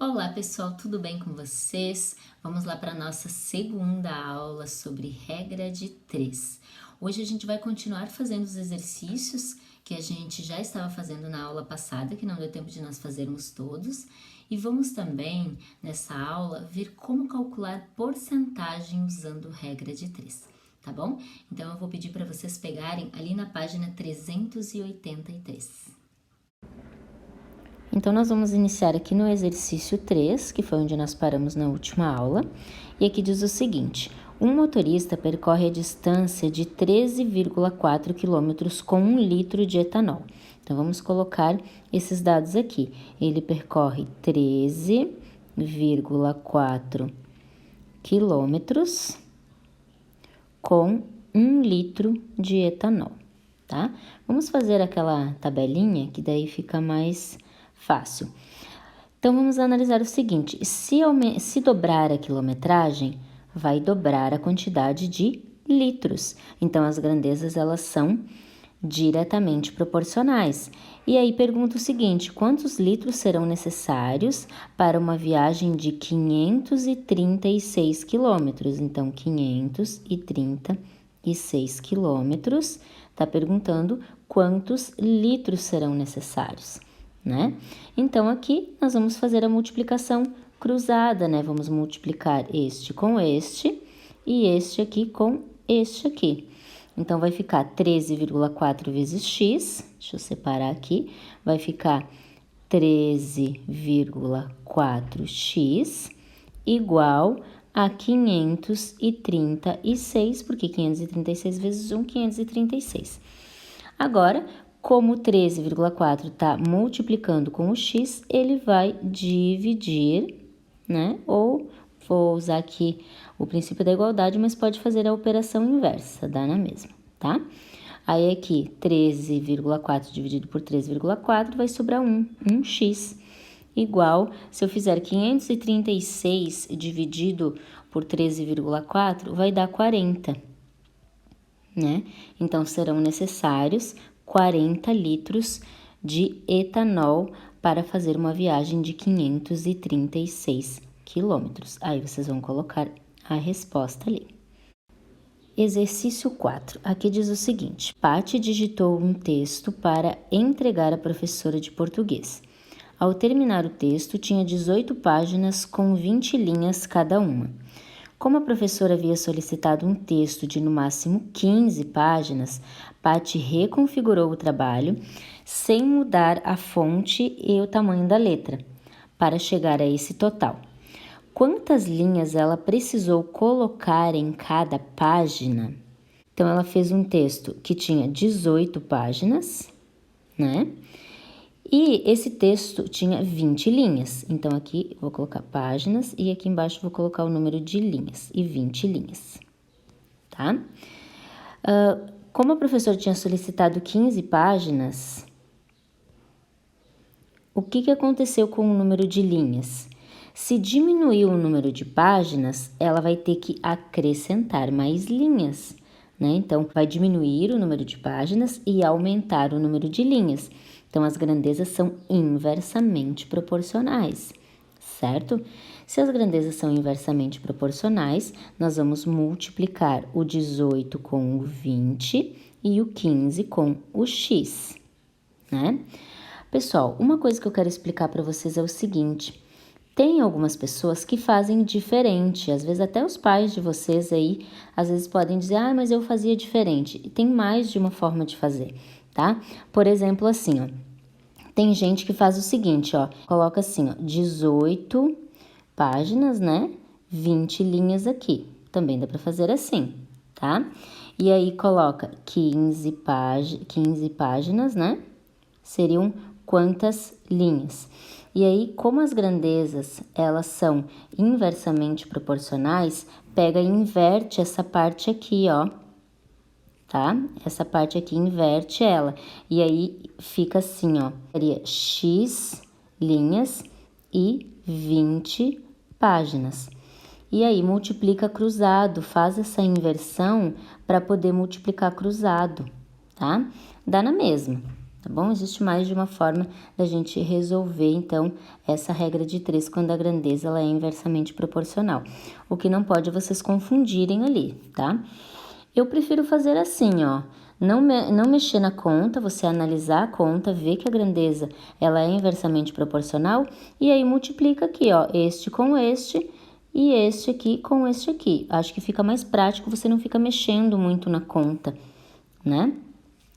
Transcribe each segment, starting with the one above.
Olá pessoal, tudo bem com vocês? Vamos lá para a nossa segunda aula sobre regra de 3. Hoje a gente vai continuar fazendo os exercícios que a gente já estava fazendo na aula passada, que não deu tempo de nós fazermos todos. E vamos também, nessa aula, ver como calcular porcentagem usando regra de 3, tá bom? Então eu vou pedir para vocês pegarem ali na página 383. Então, nós vamos iniciar aqui no exercício 3, que foi onde nós paramos na última aula, e aqui diz o seguinte: um motorista percorre a distância de 13,4 quilômetros com 1 litro de etanol. Então, vamos colocar esses dados aqui. Ele percorre 13,4 quilômetros com 1 litro de etanol, tá? Vamos fazer aquela tabelinha, que daí fica mais fácil. Então, vamos analisar o seguinte: se dobrar a quilometragem, vai dobrar a quantidade de litros. Então, as grandezas, elas são diretamente proporcionais. E aí, pergunta o seguinte: quantos litros serão necessários para uma viagem de 536 quilômetros? Então, 536 quilômetros, está perguntando quantos litros serão necessários, né? Então, aqui nós vamos fazer a multiplicação cruzada, né? Vamos multiplicar este com este e este aqui com este aqui. Então, vai ficar 13,4 vezes x, deixa eu separar aqui, vai ficar 13,4x igual a 536, porque 536 vezes 1, 536. Agora, como 13,4 está multiplicando com o x, ele vai dividir, né? Ou vou usar aqui o princípio da igualdade, mas pode fazer a operação inversa, dá na mesma, tá? Aí aqui, 13,4 dividido por 3,4 vai sobrar 1x, igual, se eu fizer 536 dividido por 13,4, vai dar 40, né? Então, serão necessários 40 litros de etanol para fazer uma viagem de 536 quilômetros. Aí, vocês vão colocar a resposta ali. Exercício 4. Aqui diz o seguinte: Paty digitou um texto para entregar à professora de português. Ao terminar o texto, tinha 18 páginas com 20 linhas cada uma. Como a professora havia solicitado um texto de no máximo 15 páginas, Paty reconfigurou o trabalho sem mudar a fonte e o tamanho da letra, para chegar a esse total. Quantas linhas ela precisou colocar em cada página? Então, ela fez um texto que tinha 18 páginas, né? E esse texto tinha 20 linhas. Então, aqui vou colocar páginas e aqui embaixo vou colocar o número de linhas e 20 linhas, tá? Como a professora tinha solicitado 15 páginas, o que aconteceu com o número de linhas? Se diminuir o número de páginas, ela vai ter que acrescentar mais linhas, né? Então, vai diminuir o número de páginas e aumentar o número de linhas. Então, as grandezas são inversamente proporcionais, certo? Se as grandezas são inversamente proporcionais, nós vamos multiplicar o 18 com o 20 e o 15 com o x, né? Pessoal, uma coisa que eu quero explicar para vocês é o seguinte: tem algumas pessoas que fazem diferente, às vezes até os pais de vocês aí, às vezes podem dizer, mas eu fazia diferente. E tem mais de uma forma de fazer, tá? Por exemplo, assim, ó, tem gente que faz o seguinte, ó, coloca assim, ó, 18 páginas, né? 20 linhas aqui. Também dá para fazer assim, tá? E aí coloca 15 páginas, né? Seriam quantas linhas? E aí, como as grandezas, elas são inversamente proporcionais, pega e inverte essa parte aqui, ó, tá? Essa parte aqui inverte ela. E aí, fica assim, ó, seria x linhas e 20 páginas. E aí, multiplica cruzado, faz essa inversão para poder multiplicar cruzado, tá? Dá na mesma, tá bom? Existe mais de uma forma da gente resolver, então, essa regra de 3 quando a grandeza ela é inversamente proporcional. O que não pode é vocês confundirem ali, tá? Eu prefiro fazer assim, ó, não mexer na conta, você analisar a conta, ver que a grandeza ela é inversamente proporcional e aí multiplica aqui, ó, este com este e este aqui com este aqui. Acho que fica mais prático, você não fica mexendo muito na conta, né?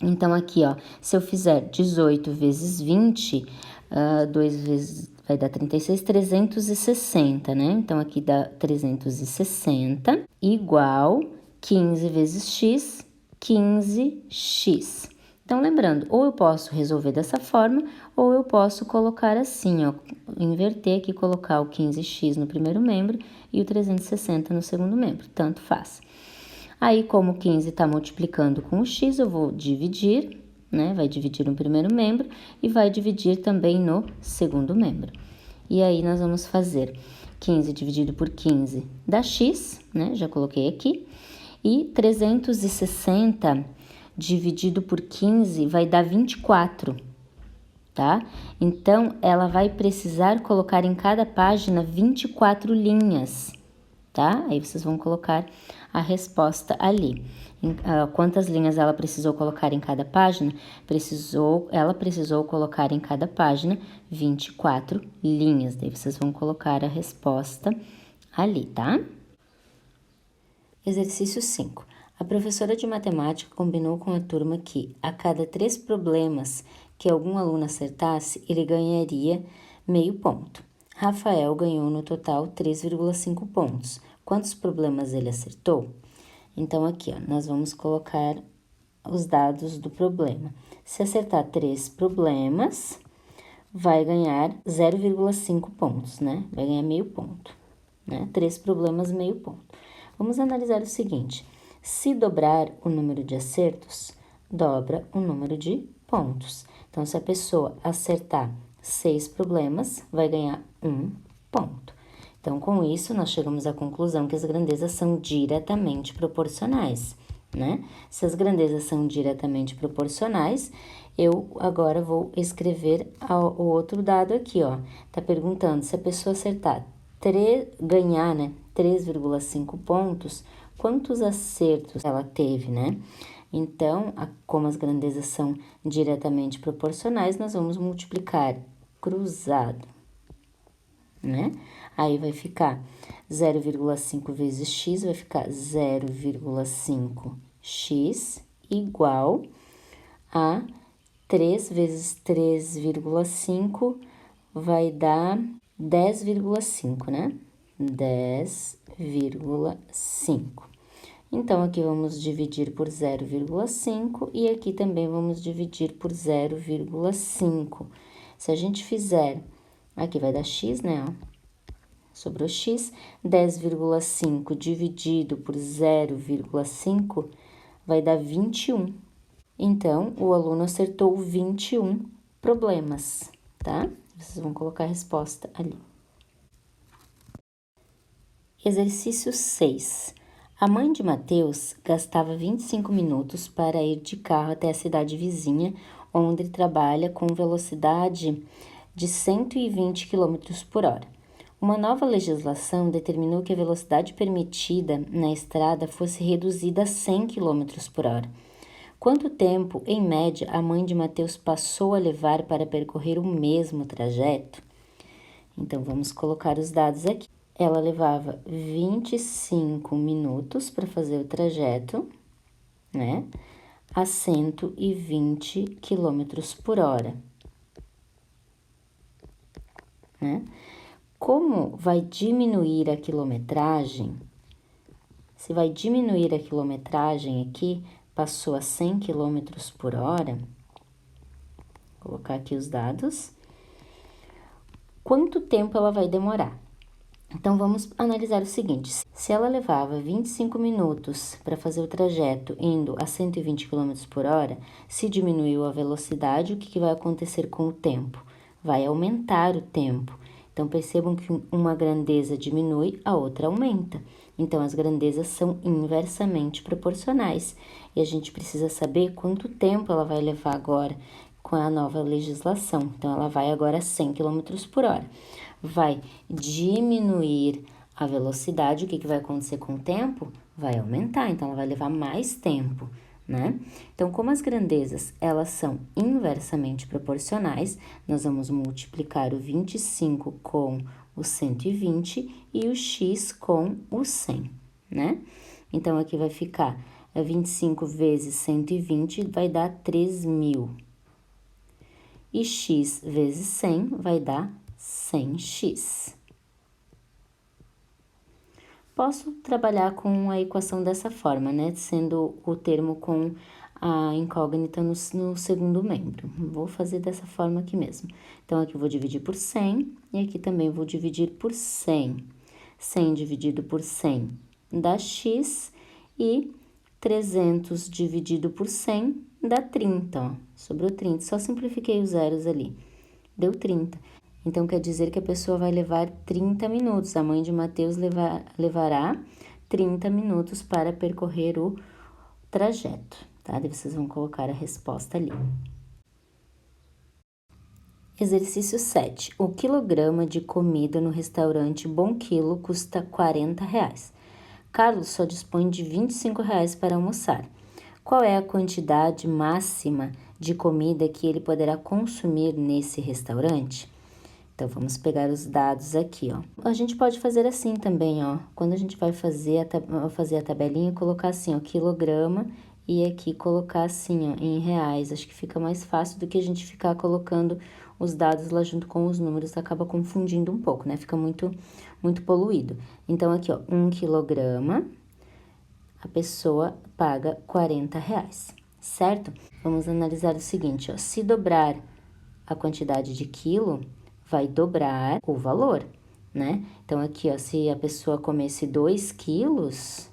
Então, aqui, ó, se eu fizer 18 vezes 20, 2 vezes vai dar 36, 360, né? Então, aqui dá 360 igual 15 vezes x, 15x. Então, lembrando, ou eu posso resolver dessa forma, ou eu posso colocar assim, ó, inverter aqui, colocar o 15x no primeiro membro e o 360 no segundo membro, tanto faz. Aí, como 15 está multiplicando com o x, eu vou dividir, né? Vai dividir no primeiro membro e vai dividir também no segundo membro. E aí, nós vamos fazer 15 dividido por 15 dá x, né? Já coloquei aqui. E 360 dividido por 15 vai dar 24, tá? Então, ela vai precisar colocar em cada página 24 linhas, tá? Aí, vocês vão colocar a resposta ali. Quantas linhas ela precisou colocar em cada página? Ela precisou colocar em cada página 24 linhas. Daí, vocês vão colocar a resposta ali, tá? Exercício 5. A professora de matemática combinou com a turma que, a cada 3 problemas que algum aluno acertasse, ele ganharia meio ponto. Rafael ganhou no total 3,5 pontos. Quantos problemas ele acertou? Então, aqui, ó, nós vamos colocar os dados do problema. Se acertar 3 problemas, vai ganhar 0,5 pontos, né? Vai ganhar meio ponto, né? 3 problemas, meio ponto. Vamos analisar o seguinte: se dobrar o número de acertos, dobra o número de pontos. Então, se a pessoa acertar 6 problemas, vai ganhar 1 ponto. Então, com isso, nós chegamos à conclusão que as grandezas são diretamente proporcionais, né? Se as grandezas são diretamente proporcionais, eu agora vou escrever o outro dado aqui, ó. Tá perguntando se a pessoa acertar ganhar, né, 3,5 pontos, quantos acertos ela teve, né? Então, como as grandezas são diretamente proporcionais, nós vamos multiplicar cruzado, né? Aí vai ficar 0,5 vezes x, vai ficar 0,5x igual a 3 vezes 3,5 vai dar 10,5, né? 10,5. Então, aqui vamos dividir por 0,5 e aqui também vamos dividir por 0,5. Se a gente fizer, aqui vai dar x, né? Ó, sobrou x, 10,5 dividido por 0,5 vai dar 21. Então, o aluno acertou 21 problemas, tá? Vocês vão colocar a resposta ali. Exercício 6. A mãe de Mateus gastava 25 minutos para ir de carro até a cidade vizinha, onde ele trabalha com velocidade de 120 km por hora. Uma nova legislação determinou que a velocidade permitida na estrada fosse reduzida a 100 km por hora. Quanto tempo, em média, a mãe de Mateus passou a levar para percorrer o mesmo trajeto? Então, vamos colocar os dados aqui. Ela levava 25 minutos para fazer o trajeto, né? A 120 km por hora, né? Como vai diminuir a quilometragem? Se vai diminuir a quilometragem aqui, passou a 100 km por hora, vou colocar aqui os dados. Quanto tempo ela vai demorar? Então, vamos analisar o seguinte: se ela levava 25 minutos para fazer o trajeto indo a 120 km por hora, se diminuiu a velocidade, o que vai acontecer com o tempo? Vai aumentar o tempo. Então, percebam que uma grandeza diminui, a outra aumenta. Então, as grandezas são inversamente proporcionais. E a gente precisa saber quanto tempo ela vai levar agora. com a nova legislação. Então, ela vai agora a 100 km por hora. Vai diminuir a velocidade, o que vai acontecer com o tempo? Vai aumentar, então ela vai levar mais tempo, né? Então, como as grandezas, elas são inversamente proporcionais, nós vamos multiplicar o 25 com o 120 e o x com o 100, né? Então, aqui vai ficar 25 vezes 120 vai dar 3.000. E x vezes 100 vai dar 100x. Posso trabalhar com a equação dessa forma, né? Sendo o termo com a incógnita no segundo membro. Vou fazer dessa forma aqui mesmo. Então, aqui eu vou dividir por 100 e aqui também vou dividir por 100. 100 dividido por 100 dá x e 300 dividido por 100 dá 30, ó. Sobrou 30, só simplifiquei os zeros ali. Deu 30. Então, quer dizer que a pessoa vai levar 30 minutos. A mãe de Mateus levará 30 minutos para percorrer o trajeto, tá? Daí vocês vão colocar a resposta ali. Exercício 7. O quilograma de comida no restaurante Bom Quilo custa R$40. Carlos só dispõe de R$25 para almoçar. Qual é a quantidade máxima de comida que ele poderá consumir nesse restaurante? Então, vamos pegar os dados aqui, ó. A gente pode fazer assim também, ó. Quando a gente vai fazer a tabelinha, colocar assim, ó, quilograma e aqui colocar assim, ó, em reais. Acho que fica mais fácil do que a gente ficar colocando os dados lá junto com os números, acaba confundindo um pouco, né? Fica muito poluído. Então, aqui, ó, 1 quilograma, a pessoa paga R$40, certo? Vamos analisar o seguinte, ó. Se dobrar a quantidade de quilo, vai dobrar o valor, né? Então, aqui, ó, se a pessoa comesse 2 quilos,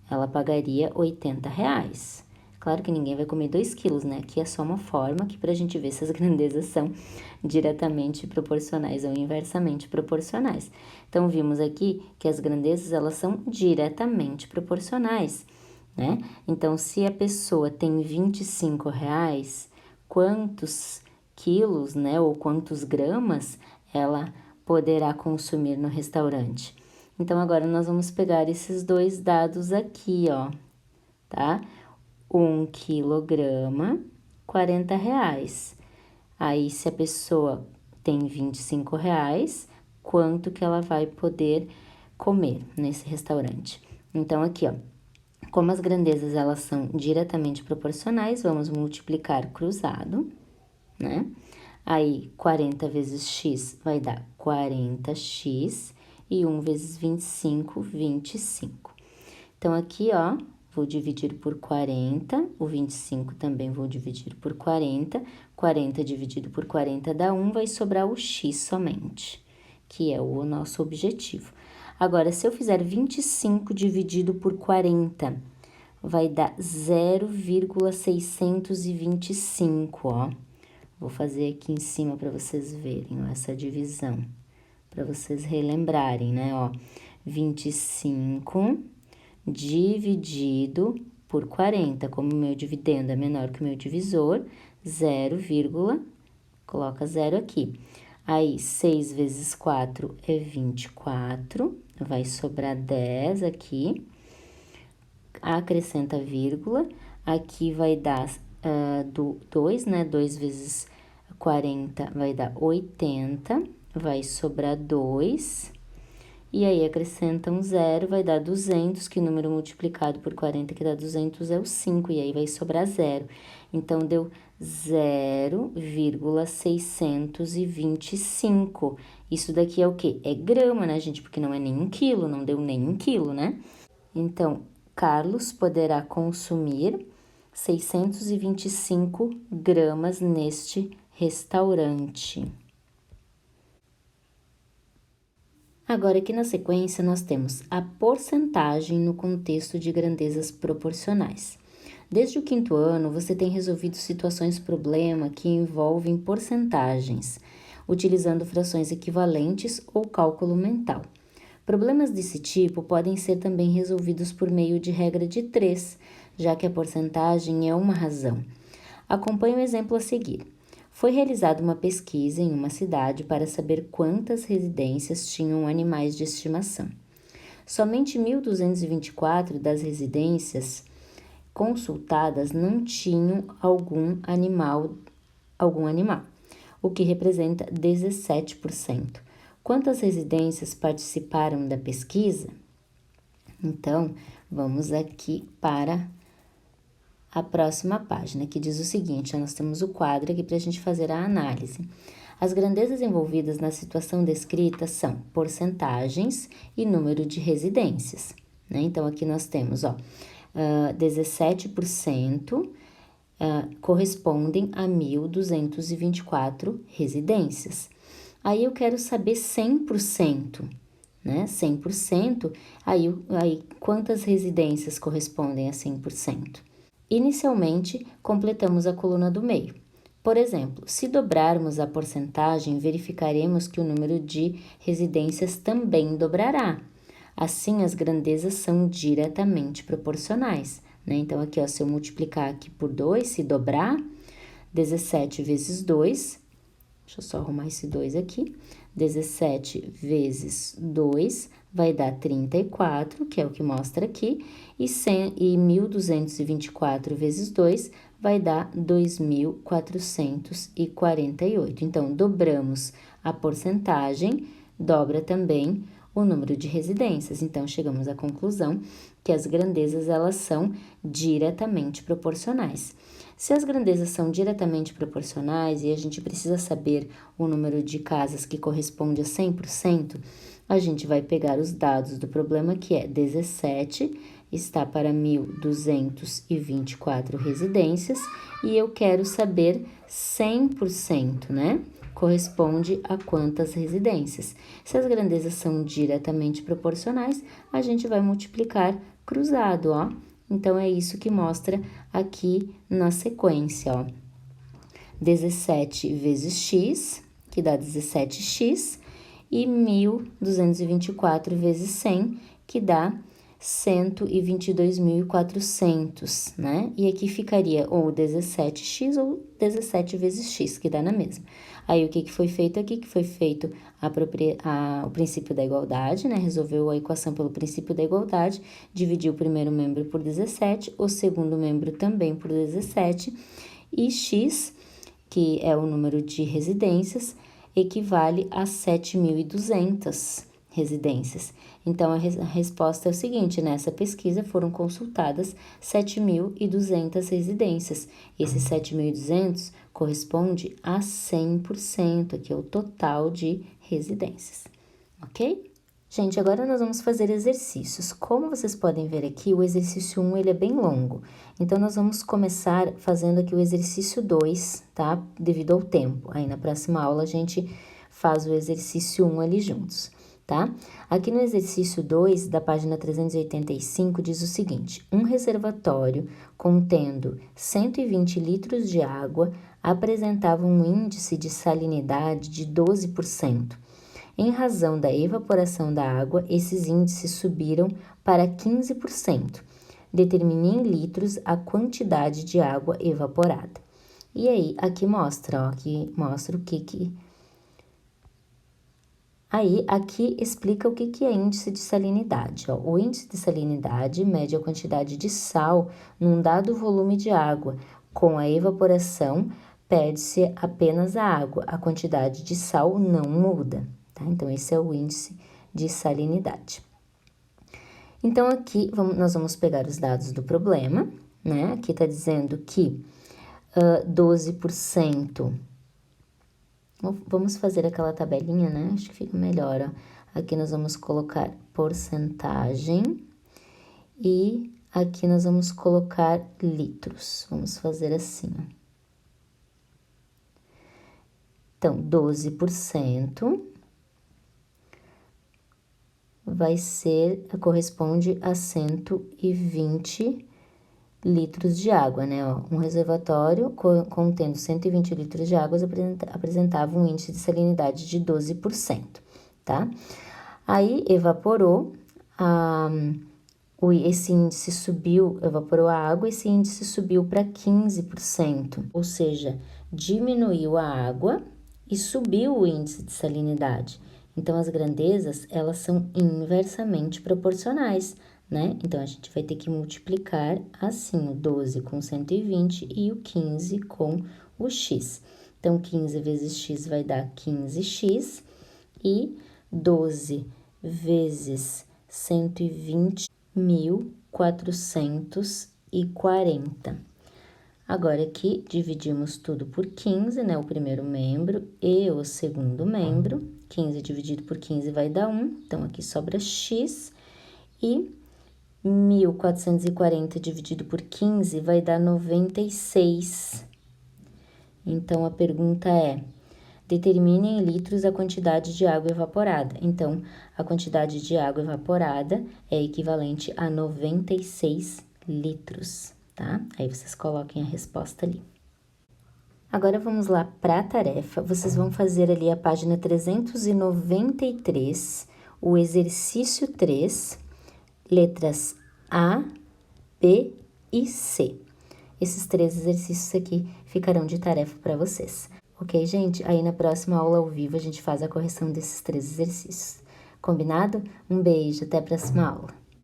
ela pagaria R$80. Claro que ninguém vai comer 2 quilos, né? Aqui é só uma forma aqui pra gente ver se as grandezas são diretamente proporcionais ou inversamente proporcionais. Então, vimos aqui que as grandezas, elas são diretamente proporcionais, né? Então, se a pessoa tem R$25, quantos quilos, né, ou quantos gramas ela poderá consumir no restaurante? Então, agora nós vamos pegar esses dois dados aqui, ó, tá? 1 quilograma, R$40. Aí, se a pessoa tem R$25, quanto que ela vai poder comer nesse restaurante? Então, aqui, ó, como as grandezas, elas são diretamente proporcionais, vamos multiplicar cruzado, né? Aí, 40 vezes x vai dar 40x e 1 vezes 25, 25. Então, aqui, ó, vou dividir por 40, o 25 também vou dividir por 40, 40 dividido por 40 dá 1, vai sobrar o x somente, que é o nosso objetivo. Agora, se eu fizer 25 dividido por 40, vai dar 0,625, ó. Vou fazer aqui em cima para vocês verem, ó, essa divisão, para vocês relembrarem, né, ó. 25 dividido por 40, como o meu dividendo é menor que o meu divisor, 0, coloca 0 aqui. Aí, 6 vezes 4 é 24, vai sobrar 10 aqui, acrescenta vírgula, aqui vai dar 2, né, 2 vezes 40 vai dar 80, vai sobrar 2, e aí acrescenta um 0, vai dar 200, que número multiplicado por 40 que dá 200 é o 5, e aí vai sobrar 0. Então, deu 0,625. Isso daqui é o quê? É grama, né, gente? Porque não é nem 1 quilo, não deu nem 1 quilo, né? Então, Carlos poderá consumir 625 gramas neste restaurante. Agora, aqui na sequência, nós temos a porcentagem no contexto de grandezas proporcionais. Desde o 5º ano, você tem resolvido situações problema que envolvem porcentagens, utilizando frações equivalentes ou cálculo mental. Problemas desse tipo podem ser também resolvidos por meio de regra de 3, já que a porcentagem é uma razão. Acompanhe o exemplo a seguir. Foi realizada uma pesquisa em uma cidade para saber quantas residências tinham animais de estimação. Somente 1.224 das residências consultadas não tinham algum animal, o que representa 17%. Quantas residências participaram da pesquisa? Então, vamos aqui para a próxima página, que diz o seguinte, nós temos o quadro aqui para a gente fazer a análise. As grandezas envolvidas na situação descrita são porcentagens e número de residências, né? Então, aqui nós temos, 17% correspondem a 1.224 residências. Aí eu quero saber 100%, né? 100%, aí quantas residências correspondem a 100%? Inicialmente, completamos a coluna do meio. Por exemplo, se dobrarmos a porcentagem, verificaremos que o número de residências também dobrará. Assim, as grandezas são diretamente proporcionais, né? Então, aqui, se eu multiplicar aqui por 2, se dobrar, 17 vezes 2, deixa eu só arrumar esse 2 aqui, 17 vezes 2 vai dar 34, que é o que mostra aqui, e 1.224 vezes 2 vai dar 2.448. Então, dobramos a porcentagem, dobra também o número de residências. Então, chegamos à conclusão que as grandezas, elas são diretamente proporcionais. Se as grandezas são diretamente proporcionais e a gente precisa saber o número de casas que corresponde a 100%, a gente vai pegar os dados do problema, que é 17, está para 1.224 residências, e eu quero saber 100%, né? Corresponde a quantas residências. Se as grandezas são diretamente proporcionais, a gente vai multiplicar cruzado, ó. Então, é isso que mostra aqui na sequência, ó. 17 vezes x, que dá 17x, e 1.224 vezes 100, que dá 122.400, né? E aqui ficaria ou 17x ou 17 vezes x, que dá na mesma. Aí, o que foi feito aqui? Que foi feito o princípio da igualdade, né? Resolveu a equação pelo princípio da igualdade, dividiu o primeiro membro por 17, o segundo membro também por 17, e x, que é o número de residências, equivale a 7.200 residências. Então, a resposta é o seguinte, nessa pesquisa foram consultadas 7.200 residências. Esse 7.200 corresponde a 100%, que é o total de residências, ok? Gente, agora nós vamos fazer exercícios. Como vocês podem ver aqui, o exercício 1, ele é bem longo. Então, nós vamos começar fazendo aqui o exercício 2, tá? Devido ao tempo. Aí, na próxima aula, a gente faz o exercício 1 ali juntos, tá? Aqui no exercício 2, da página 385, diz o seguinte: um reservatório contendo 120 litros de água apresentava um índice de salinidade de 12%. Em razão da evaporação da água, esses índices subiram para 15%. Determine em litros a quantidade de água evaporada. E aí, aqui mostra, ó, aqui mostra o que... Aí, aqui explica o que é índice de salinidade. Ó. O índice de salinidade mede a quantidade de sal num dado volume de água. Com a evaporação, perde-se apenas a água. A quantidade de sal não muda, tá? Então, esse é o índice de salinidade. Então, aqui nós vamos pegar os dados do problema, né? Aqui está dizendo que 12%... Vamos fazer aquela tabelinha, né? Acho que fica melhor, ó. Aqui nós vamos colocar porcentagem e aqui nós vamos colocar litros. Vamos fazer assim, ó. Então, 12% corresponde a 120 litros de água, né? Ó, um reservatório contendo 120 litros de água apresentava um índice de salinidade de 12%, tá? Aí, evaporou, esse índice subiu, evaporou a água, esse índice subiu para 15%, ou seja, diminuiu a água e subiu o índice de salinidade. Então, as grandezas, elas são inversamente proporcionais, né? Então, a gente vai ter que multiplicar assim o 12 com 120 e o 15 com o x. Então, 15 vezes x vai dar 15x e 12 vezes 120, 1.440. Agora, aqui, dividimos tudo por 15, né? O primeiro membro e o segundo membro. 15 dividido por 15 vai dar 1. Então, aqui sobra x. E 1.440 dividido por 15 vai dar 96. Então, a pergunta é: determine em litros a quantidade de água evaporada. Então, a quantidade de água evaporada é equivalente a 96 litros, tá? Aí, vocês coloquem a resposta ali. Agora, vamos lá para a tarefa. Vocês vão fazer ali a página 393, o exercício 3, letras A, B e C. Esses 3 exercícios aqui ficarão de tarefa para vocês. Ok, gente? Aí na próxima aula ao vivo a gente faz a correção desses 3 exercícios. Combinado? Um beijo, até a próxima aula.